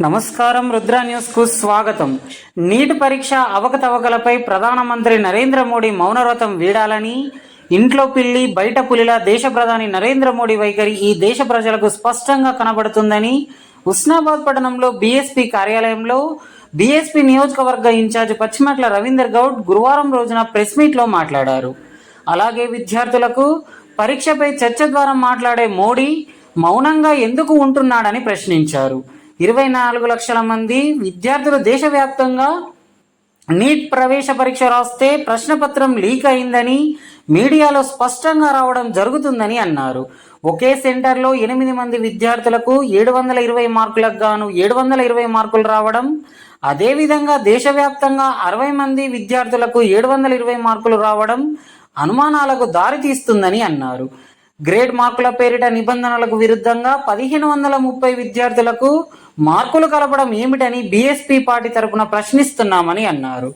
నమస్కారం, రుద్ర న్యూస్కు స్వాగతం. నీట్ పరీక్ష అవకతవకలపై ప్రధానమంత్రి నరేంద్ర మోడీ మౌనవ్రతం వీడాలని, ఇంట్లో పిల్లి బయట పులిలా దేశ ప్రధాని నరేంద్ర మోడీ వైఖరి ఈ దేశ ప్రజలకు స్పష్టంగా కనబడుతుందని ఉస్నాబాద్ పట్టణంలో బీఎస్పీ కార్యాలయంలో బీఎస్పీ నియోజకవర్గ ఇన్ఛార్జ్ పచ్చిమట్ల రవీందర్ గౌడ్ గురువారం రోజున ప్రెస్ మీట్లో మాట్లాడారు. అలాగే విద్యార్థులకు పరీక్షపై చర్చ ద్వారా మాట్లాడే మోడీ మౌనంగా ఎందుకు ఉంటున్నాడని ప్రశ్నించారు. 24 లక్షల మంది విద్యార్థులు దేశవ్యాప్తంగా నీట్ ప్రవేశ పరీక్ష రాస్తే ప్రశ్నపత్రం లీక్ అయిందని మీడియాలో స్పష్టంగా రావడం జరుగుతుందని అన్నారు. ఒకే సెంటర్లో 8 మంది విద్యార్థులకు 720 మార్కులకు గాను 720 మార్కులు రావడం, అదేవిధంగా దేశవ్యాప్తంగా 60 మంది విద్యార్థులకు 720 మార్కులు రావడం అనుమానాలకు దారితీస్తుందని అన్నారు. గ్రేడ్ మార్కుల పేరిట నిబంధనలకు విరుద్ధంగా 1530 విద్యార్థులకు మార్కులు కలపడం ఏమిటని బీఎస్పీ పార్టీ తరపున ప్రశ్నిస్తున్నామని అన్నారు.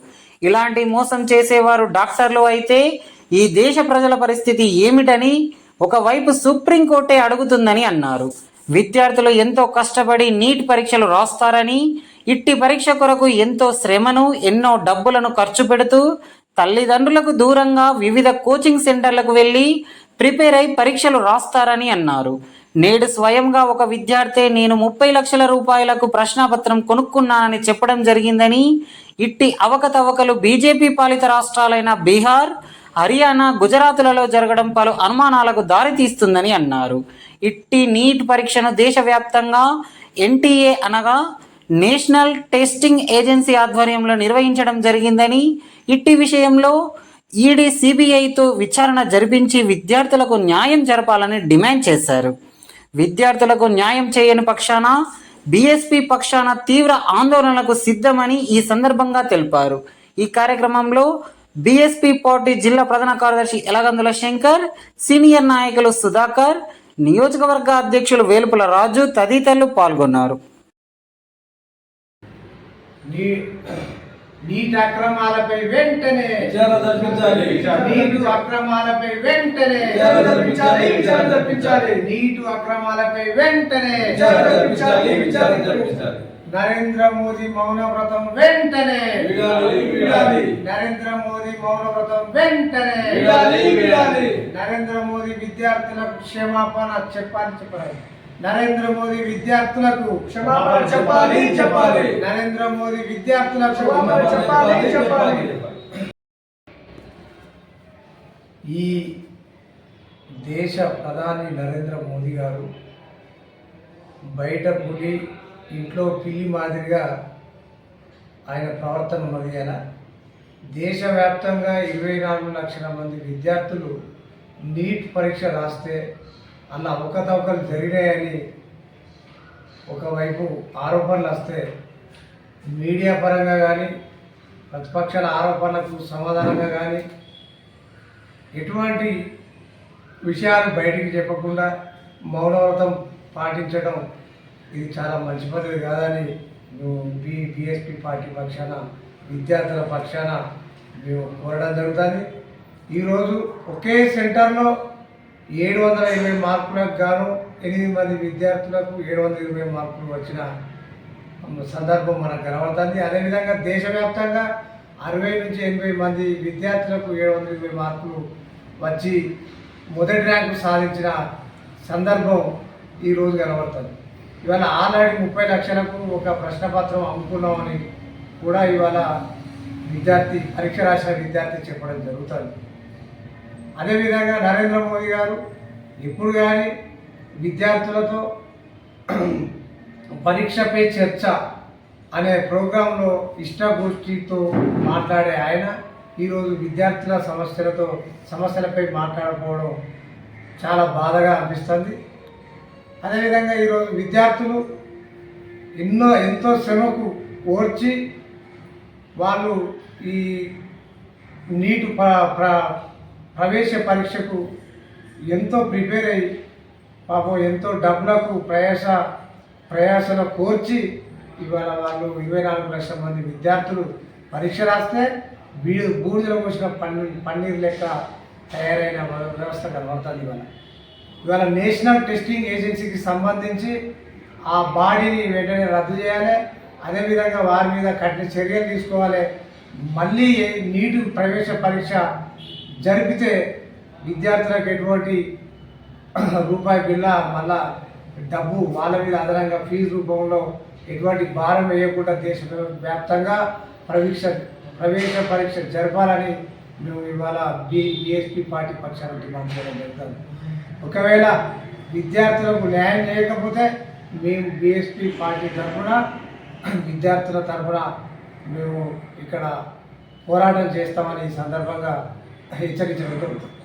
ఇలాంటి మోసం చేసేవారు డాక్టర్లు అయితే ఈ దేశ ప్రజల పరిస్థితి ఏమిటని ఒకవైపు సుప్రీంకోర్టే అడుగుతుందని అన్నారు. విద్యార్థులు ఎంతో కష్టపడి నీట్ పరీక్షలు రాస్తారని, ఇట్టి పరీక్ష కొరకు ఎంతో శ్రమను ఎన్నో డబ్బులను ఖర్చు పెడుతూ తల్లిదండ్రులకు దూరంగా వివిధ కోచింగ్ సెంటర్లకు వెళ్ళి ప్రిపేర్ అయి పరీక్షలు రాస్తారని అన్నారు. నేడు స్వయంగా ఒక విద్యార్థి నేను 30 లక్షల రూపాయలకు ప్రశ్నపత్రం కొనుక్కున్నానని చెప్పడం జరిగిందని, ఇట్టి అవకతవకలు బీజేపీ పాలిత రాష్ట్రాలైన బీహార్, హర్యానా, గుజరాత్లలో జరగడం పలు అనుమానాలకు దారితీస్తుందని అన్నారు. ఇట్టి నీట్ పరీక్షను దేశవ్యాప్తంగా ఎన్టీఏ అనగా నేషనల్ టెస్టింగ్ ఏజెన్సీ ఆధ్వర్యంలో నిర్వహించడం జరిగిందని, ఇట్టి విషయంలో ఈడీ సిబిఐతో విచారణ జరిపించి విద్యార్థులకు న్యాయం జరపాలని డిమాండ్ చేశారు. విద్యార్థులకు న్యాయం చేయని పక్షాన బీఎస్పీ పక్షాన తీవ్ర ఆందోళనలకు సిద్ధమని ఈ సందర్భంగా తెలిపారు. ఈ కార్యక్రమంలో బీఎస్పీ పార్టీ జిల్లా ప్రధాన కార్యదర్శి ఎలగందుల శంకర్, సీనియర్ నాయకులు సుధాకర్, నియోజకవర్గ అధ్యక్షులు వేలుపుల రాజు తదితరులు పాల్గొన్నారు. నీటి అక్రమాలపై వెంటనే నీటి అక్రమాలపై వెంటనే నీటి అక్రమాలపై వెంటనే నరేంద్ర మోదీ మౌనవ్రతం వెంటనే నరేంద్ర మోదీ మౌనవ్రతం వెంటనే నరేంద్ర మోదీ విద్యార్థులకు క్షమాపణ చెప్పాలి. నరేంద్ర మోదీ విద్యార్థులకు క్షమాపణ చెప్పాలి. నరేంద్ర మోదీ విద్యార్థులకు క్షమాపణ చెప్పాలి. ఈ దేశ ప్రధాని నరేంద్ర మోదీ గారు బయట పులి ఇంట్లో పిల్లి మాదిరిగా ఆయన ప్రవర్తన ఉన్నది. అయినా దేశవ్యాప్తంగా 24 లక్షల మంది విద్యార్థులు నీట్ పరీక్ష రాస్తే అన్న అవకతవకలు జరిగాయని ఒకవైపు ఆరోపణలు వస్తే మీడియా పరంగా కానీ ప్రతిపక్షాల ఆరోపణలకు సమాధానంగా కానీ ఎటువంటి విషయాలు బయటికి చెప్పకుండా మౌనవ్రతం పాటించడం ఇది చాలా మంచి పద్ధతి కాదని బీఎస్పీ పార్టీ పక్షాన విద్యార్థుల పక్షాన మేము కోరడం జరుగుతుంది. ఈరోజు ఒకే సెంటర్లో 720 మార్కులకు గాను 8 మంది విద్యార్థులకు 720 మార్కులు వచ్చిన సందర్భం మనకు కనబడుతుంది. అదేవిధంగా దేశవ్యాప్తంగా 60 నుంచి 80 మంది విద్యార్థులకు 720 మార్కులు వచ్చి మొదటి ర్యాంకు సాధించిన సందర్భం ఈరోజు కనబడుతుంది. ఇవాళ ఆల్రెడీ 30 లక్షలకు ఒక ప్రశ్నపత్రం అమ్ముకున్నామని కూడా ఇవాళ పరీక్ష రాసిన విద్యార్థి చెప్పడం జరుగుతుంది. అదేవిధంగా నరేంద్ర మోదీ గారు ఎప్పుడు కానీ విద్యార్థులతో పరీక్షపై చర్చ అనే ప్రోగ్రాంలో ఇష్టగోష్ఠితో మాట్లాడే ఆయన ఈరోజు విద్యార్థుల సమస్యలపై మాట్లాడకపోవడం చాలా బాధగా అనిపిస్తుంది. అదేవిధంగా ఈరోజు విద్యార్థులు ఎంతో శ్రమకు ఓర్చి వాళ్ళు ఈ నీటు ప్రవేశ పరీక్షకు ఎంతో ప్రిపేర్ అయ్యి పాపం ఎంతో డబ్బులకు ప్రయాసను కోర్చి ఇవాళ వాళ్ళు 24 లక్షల మంది విద్యార్థులు పరీక్ష రాస్తే బూడిదలో పోసిన పన్నీర్ లెక్క తయారైన వ్యవస్థ కనబడుతుంది. ఇవాళ నేషనల్ టెస్టింగ్ ఏజెన్సీకి సంబంధించి ఆ బాడీని వెంటనే రద్దు చేయాలి. అదేవిధంగా వారి మీద కఠిన చర్యలు తీసుకోవాలి. మళ్ళీ నీట్ ప్రవేశ పరీక్ష జరిపితే విద్యార్థులకు ఎటువంటి రూపాయి బిల్ల మళ్ళా డబ్బు వాళ్ళ మీద అదనంగా ఫీజు రూపంలో ఎటువంటి భారం వేయకుండా దేశవ్యాప్తంగా ప్రవేశ పరీక్ష జరపాలని మేము ఇవాళ బీఎస్పీ పార్టీ పక్షాన డిమాండ్ చేయడం జరుగుతుంది. ఒకవేళ విద్యార్థులకు న్యాయం చేయకపోతే మేము బీఎస్పీ పార్టీ తరఫున విద్యార్థుల తరఫున మేము ఇక్కడ పోరాటం చేస్తామని ఈ సందర్భంగా హెచ్చరించడం జరుగుతుంది.